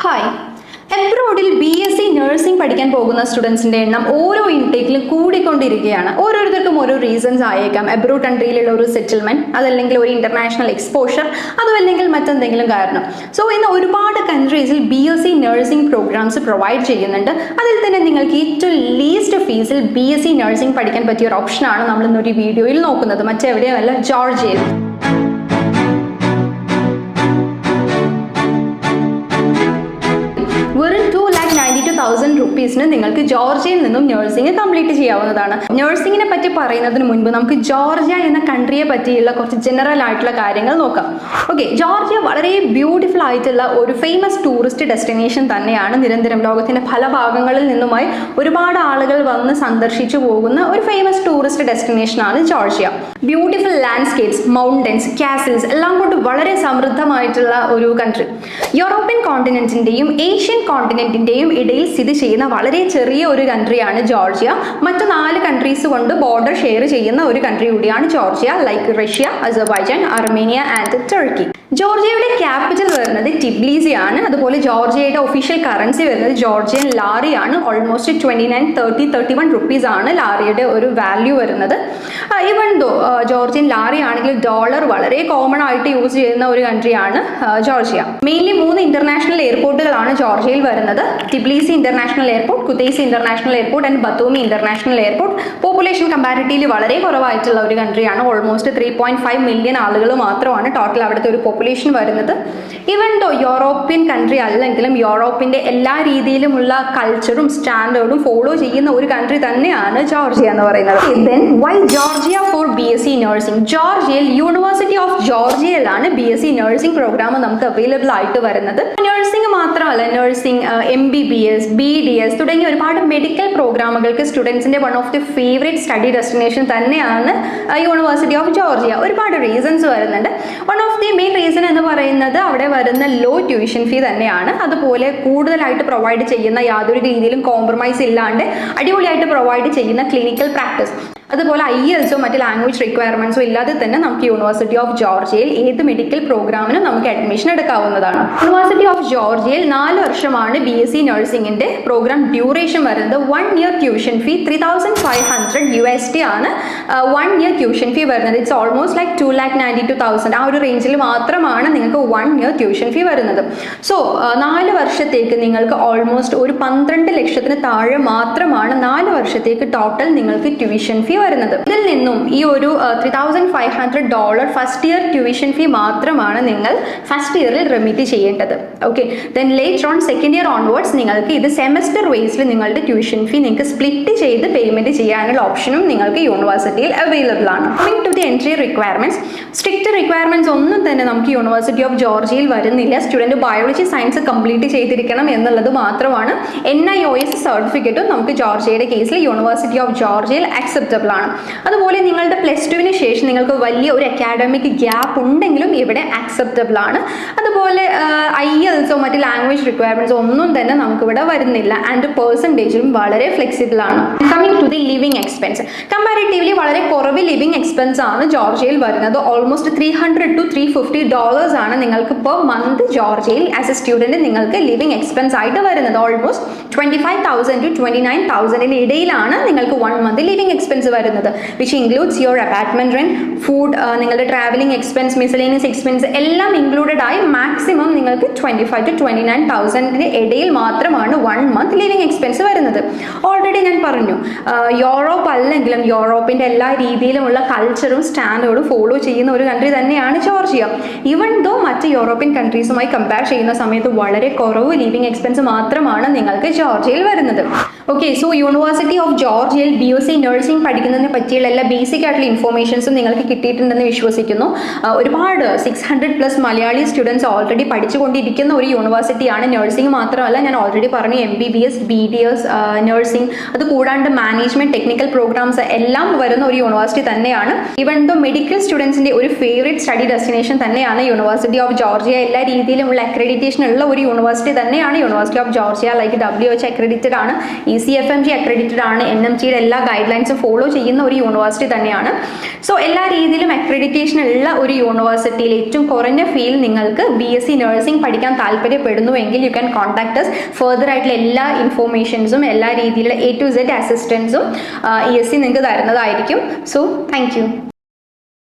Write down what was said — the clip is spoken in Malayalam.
Hi. എബ്രോഡിൽ BSc നഴ്സിംഗ് പഠിക്കാൻ പോകുന്ന സ്റ്റുഡൻസിന്റെ എണ്ണം ഓരോ ഇൻടേക്കിലും കൂടിക്കൊണ്ടിരിക്കുകയാണ്. ഓരോരുത്തർക്കും ഓരോ റീസൺസ് ആയേക്കാം. എബ്രോഡ് കൺട്രിയിലുള്ള ഒരു സെറ്റിൽമെന്റ്, അതല്ലെങ്കിൽ ഒരു ഇന്റർനാഷണൽ എക്സ്പോഷർ, അതുമല്ലെങ്കിൽ മറ്റെന്തെങ്കിലും കാരണം. സോ ഇന്ന് ഒരുപാട് കൺട്രീസിൽ BSc നഴ്സിംഗ് പ്രോഗ്രാംസ് പ്രൊവൈഡ് ചെയ്യുന്നുണ്ട്. അതിൽ തന്നെ നിങ്ങൾക്ക് ഏറ്റവും ലീസ്റ്റ് ഫീസിൽ BSc നഴ്സിംഗ് പഠിക്കാൻ പറ്റിയ ഒരു ഓപ്ഷനാണ് നമ്മൾ ഇന്നൊരു വീഡിയോയിൽ നോക്കുന്നത്. മറ്റെവിടെയുമല്ല, ജോർജിയയിൽ. വെറും 2,92,000 rupees നിങ്ങൾക്ക് ജോർജിയയിൽ നിന്നും നഴ്സിംഗ് കംപ്ലീറ്റ് ചെയ്യാവുന്നതാണ്. നഴ്സിംഗിനെ പറ്റി പറയുന്നതിന് മുൻപ് നമുക്ക് ജോർജിയ എന്ന കൺട്രിയെ പറ്റിയുള്ള കുറച്ച് ജനറൽ ആയിട്ടുള്ള കാര്യങ്ങൾ നോക്കാം. ഓക്കെ, ജോർജിയ വളരെ ബ്യൂട്ടിഫുൾ ആയിട്ടുള്ള ഒരു ഫേമസ് ടൂറിസ്റ്റ് ഡെസ്റ്റിനേഷൻ തന്നെയാണ്. നിരന്തരം ലോകത്തിന്റെ പല ഭാഗങ്ങളിൽ നിന്നുമായി ഒരുപാട് ആളുകൾ വന്ന് സന്ദർശിച്ചു പോകുന്ന ഒരു ഫേമസ് ടൂറിസ്റ്റ് ഡെസ്റ്റിനേഷൻ ആണ് Georgia. Beautiful landscapes, mountains, castles എല്ലാം കൊണ്ട് വളരെ സമൃദ്ധമായിട്ടുള്ള ഒരു കൺട്രി. യൂറോപ്യൻ കോണ്ടിനെന്റിന്റെയും ഏഷ്യൻ കോണ്ടിനെന്റിന്റെയും ഇടയിൽ സ്ഥിതി ചെയ്യുന്ന വളരെ ചെറിയ ഒരു കൺട്രിയാണ് ജോർജിയ. മറ്റു 4 കൺട്രീസ് കൊണ്ട് ബോർഡർ ഷെയർ ചെയ്യുന്ന ഒരു കൺട്രി കൂടിയാണ് Georgia, like Russia, Azerbaijan, Armenia and Turkey. ജോർജിയയുടെ ക്യാപിറ്റൽ വരുന്നത് ടിബ്ലിസി ആണ്. അതുപോലെ ജോർജിയയുടെ ഒഫീഷ്യൽ കറൻസി വരുന്നത് ജോർജിയൻ ലാറി ആണ്. ഓൾമോസ്റ്റ് 29-31 rupees ആണ് ലാറിയുടെ ഒരു വാല്യൂ വരുന്നത്. ഈവൻ ദോ ജോർജിയൻ ലാറി ആണെങ്കിൽ ഡോളർ വളരെ കോമൺ ആയിട്ട് യൂസ് ചെയ്യുന്ന ഒരു കൺട്രിയാണ് ജോർജിയ. മെയിൻലി 3 ഇന്റർനാഷണൽ എയർപോർട്ടുകളാണ് ജോർജിയയിൽ വരുന്നത്. Tbilisi international airport, Kutaisi international airport and Batumi international airport. Population comparatively വളരെ കുറവായിട്ടുള്ള ഒരു കൺട്രിയാണ്. ഓൾമോസ്റ്റ് 3.5 million ആളുകൾ മാത്രമാണ് ടോട്ടൽ അവിടുത്തെ ഒരു പോപ്പുലേഷൻ വരുന്നത്. ഈവൻ ദോ യൂറോപ്യൻ കൺട്രി അല്ലെങ്കിലും യൂറോപ്പിന്റെ എല്ലാ രീതിയിലുമുള്ള കൾച്ചറും സ്റ്റാൻഡേർഡും ഫോളോ ചെയ്യുന്ന ഒരു കൺട്രി തന്നെയാണ് ജോർജിയ എന്ന് പറയുന്നത്. Then why Georgia for BSc nursing? ജോർജിയയിൽ യൂണിവേഴ്സിറ്റി ഓഫ് ജോർജിയയിലാണ് BSc നഴ്സിംഗ് പ്രോഗ്രാം നമുക്ക് അവൈലബിൾ ആയിട്ട് വരുന്നത്. നഴ്സിംഗ് മാത്രമല്ല, നഴ്സിംഗ്, MBBS, BDS തുടങ്ങിയ ഒരുപാട് മെഡിക്കൽ പ്രോഗ്രാമുകൾക്ക് സ്റ്റുഡൻസിന്റെ one of the favourite study destination തന്നെയാണ് യൂണിവേഴ്സിറ്റി ഓഫ് ജോർജിയ. ഒരുപാട് റീസൺസ് വരുന്നുണ്ട്. One of the main reason എന്ന് പറയുന്നത് അവിടെ വരുന്ന ലോ ട്യൂഷൻ ഫീ തന്നെയാണ്. അതുപോലെ കൂടുതലായിട്ട് പ്രൊവൈഡ് ചെയ്യുന്ന, യാതൊരു രീതിയിലും കോംപ്രമൈസ് ഇല്ലാണ്ട് അടിപൊളിയായിട്ട് പ്രൊവൈഡ് ചെയ്യുന്ന ക്ലിനിക്കൽ പ്രാക്ടീസ്, അതുപോലെ IELTSO മറ്റ് ലാംഗ്വേജ് റിക്വയർമെന്റ്സോ ഇല്ലാതെ തന്നെ നമുക്ക് യൂണിവേഴ്സിറ്റി ഓഫ് ജോർജിയയിൽ ഏത് മെഡിക്കൽ പ്രോഗ്രാമിനും നമുക്ക് അഡ്മിഷൻ എടുക്കാവുന്നതാണ്. യൂണിവേഴ്സിറ്റി ഓഫ് ജോർജിയയിൽ 4 വർഷമാണ് BSc നഴ്സിംഗിന്റെ പ്രോഗ്രാം ഡ്യൂറേഷൻ വരുന്നത്. 1 year ട്യൂഷൻ ഫീ $3,500 USD ആണ് 1 year ട്യൂഷൻ ഫീ വരുന്നത്. It's almost like 2,92,000. ആ ഒരു റേഞ്ചിൽ മാത്രമാണ് നിങ്ങൾക്ക് 1 year ട്യൂഷൻ ഫീ വരുന്നത്. സോ 4 വർഷത്തേക്ക് നിങ്ങൾക്ക് ഓൾമോസ്റ്റ് ഒരു 12 ലക്ഷത്തിന് താഴെ മാത്രമാണ് 4 വർഷത്തേക്ക് ടോട്ടൽ നിങ്ങൾക്ക് ട്യൂഷൻ ഫീ വരുന്നത്. ഇതിൽ നിന്നും ഈ ഒരു $3,500 ഫസ്റ്റ് ഇയർ ട്യൂഷൻ ഫീ മാത്രമാണ് നിങ്ങൾ ഫസ്റ്റ് ഇയറിൽ റെമിറ്റ് ചെയ്യേണ്ടത്. Okay, then later on second year onwards നിങ്ങൾക്ക് ഇത് സെമസ്റ്റർ വൈസിൽ നിങ്ങളുടെ ട്യൂഷൻ ഫീ നിങ്ങൾക്ക് സ്പ്ലിറ്റ് ചെയ്ത് പേയ്മെന്റ് ചെയ്യാനുള്ള ഓപ്ഷനും നിങ്ങൾക്ക് യൂണിവേഴ്സിറ്റിയിൽ അവൈലബിൾ ആണ്. Coming to the entry requirements, strict requirements ഒന്നും തന്നെ നമുക്ക് യൂണിവേഴ്സിറ്റി ഓഫ് ജോർജിയയിൽ വരുന്നില്ല. സ്റ്റുഡന്റ് ബയോളജി സയൻസ് കംപ്ലീറ്റ് ചെയ്തിരിക്കണം എന്നുള്ളത് മാത്രമാണ്. NIOS സർട്ടിഫിക്കറ്റും നമുക്ക് ജോർജിയയുടെ കേസിൽ യൂണിവേഴ്സിറ്റി ഓഫ് ജോർജിയയിൽ അക്സെപ്റ്റബിൾ ആണ്. അതുപോലെ നിങ്ങളുടെ +2 ശേഷം നിങ്ങൾക്ക് വലിയ ഒരു അക്കാഡമിക് ഗ്യാപ്പ് ഉണ്ടെങ്കിലും ഇവിടെ അക്സെപ്റ്റബിൾ ആണ്. അതുപോലെ IELTSO മറ്റ് ലാംഗ്വേജ് റിക്വയർമെന്റ്സ് ഒന്നും തന്നെ നമുക്ക് ഇവിടെ വരുന്നില്ല. ആൻഡ് പെർസെൻറ്റേജും വളരെ ഫ്ലെക്സിബിൾ ആണ്. Coming to the living expense, comparatively വളരെ കുറവ് ലിവിംഗ് എക്സ്പെൻസ് ആണ് ജോർജിയയിൽ വരുന്നത്. ഓൾമോസ്റ്റ് $300 to $350 ആണ് നിങ്ങൾക്ക് പെർ മന്ത് ജോർജിയയിൽ ആസ് എ സ്റ്റുഡന്റ് നിങ്ങൾക്ക് ലിവിംഗ് എക്സ്പെൻസ് ആയിട്ട് വരുന്നത്. ഓൾമോസ്റ്റ് $25,000 to $29,000 ഇടയിലാണ് നിങ്ങൾക്ക് 1 month ലിവിംഗ് എക്സ്പെൻസ് വരുന്നത്, which includes your apartment rent, food, നിങ്ങളുടെ ട്രാവലിംഗ് എക്സ്പെൻസ്, മിസലേനിയസ് എക്സ്പെൻസ് എല്ലാം ഇൻക്ലൂഡഡ് ആയി മാക്സിമം നിങ്ങൾക്ക് $25,000 to $29,000 ഇടയിൽ മാത്രമാണ് 1 month ലിവിംഗ് എക്സ്പെൻസ് വരുന്നത്. ഓൾറെഡി ഞാൻ പറഞ്ഞു, യൂറോപ്പ് അല്ലെങ്കിലും യൂറോപ്പിന്റെ എല്ലാ രീതിയിലുമുള്ള കൾച്ചറും സ്റ്റാൻഡേർഡും ഫോളോ ചെയ്യുന്ന ഒരു കൺട്രി തന്നെയാണ് ജോർജിയ. ഈവൻ ദോ മറ്റ് യൂറോപ്യൻ കൺട്രീസുമായി കമ്പയർ ചെയ്യുന്ന സമയത്ത് വളരെ കുറവ് ലിവിംഗ് എക്സ്പെൻസ് മാത്രമാണ് നിങ്ങൾക്ക് ജോർജിയയിൽ വരുന്നത്. ഓക്കെ, സോ യൂണിവേഴ്സിറ്റി ഓഫ് ജോർജിയയിൽ BSc നഴ്സിംഗ് പഠിക്കുന്നതിനെ പറ്റിയുള്ള എല്ലാ ബേസിക് ആയിട്ടുള്ള ഇൻഫോർമേഷൻസും നിങ്ങൾക്ക് കിട്ടിയിട്ടുണ്ടെന്ന് വിശ്വസിക്കുന്നു. ഒരുപാട് 600+ മലയാളി സ്റ്റുഡൻസ് ഓൾറെഡി പഠിച്ചുകൊണ്ടിരിക്കുന്ന ഒരു യൂണിവേഴ്സിറ്റിയാണ്. നഴ്സിംഗ് മാത്രമല്ല, ഞാൻ ഓൾറെഡി പറഞ്ഞു, MBBS, BDS, നഴ്സിംഗ്, അത് കൂടാണ്ട് മാനേജ്മെന്റ്, ടെക്നിക്കൽ പ്രോഗ്രാംസ് എല്ലാം വരുന്ന ഒരു യൂണിവേഴ്സിറ്റി തന്നെയാണ്. ഈവൻ ദോ മെഡിക്കൽ സ്റ്റുഡൻസിന്റെ ഒരു ഫേവറേറ്റ് സ്റ്റഡി ഡെസ്റ്റിനേഷൻ തന്നെയാണ് യൂണിവേഴ്സിറ്റി ഓഫ് ജോർജിയ. എല്ലാ രീതിയിലുമുള്ള അക്രഡിറ്റേഷൻ ഉള്ള ഒരു യൂണിവേഴ്സിറ്റി തന്നെയാണ് university of Georgia. Like WHO accredited ആണ്, ECFMG അക്രഡിറ്റഡ് ആണ്, NMGയുടെ എല്ലാ ഗൈഡ് ലൈൻസും ഫോളോ ചെയ്യുന്ന ഒരു യൂണിവേഴ്സിറ്റി തന്നെയാണ്. സോ എല്ലാ രീതിയിലും അക്രഡിറ്റേഷൻ ഉള്ള ഒരു യൂണിവേഴ്സിറ്റിയിൽ ഏറ്റവും കുറഞ്ഞ ഫീൽ നിങ്ങൾക്ക് BSc നഴ്സിംഗ് പഠിക്കാൻ താല്പര്യപ്പെടുന്നുവെങ്കിൽ you can contact us. Further ആയിട്ടുള്ള എല്ലാ ഇൻഫോർമേഷൻസും എല്ലാ രീതിയിലുള്ള A to Z അസിസ്റ്റൻസും ESC നിങ്ങൾക്ക് തരുന്നതായിരിക്കും. So thank you.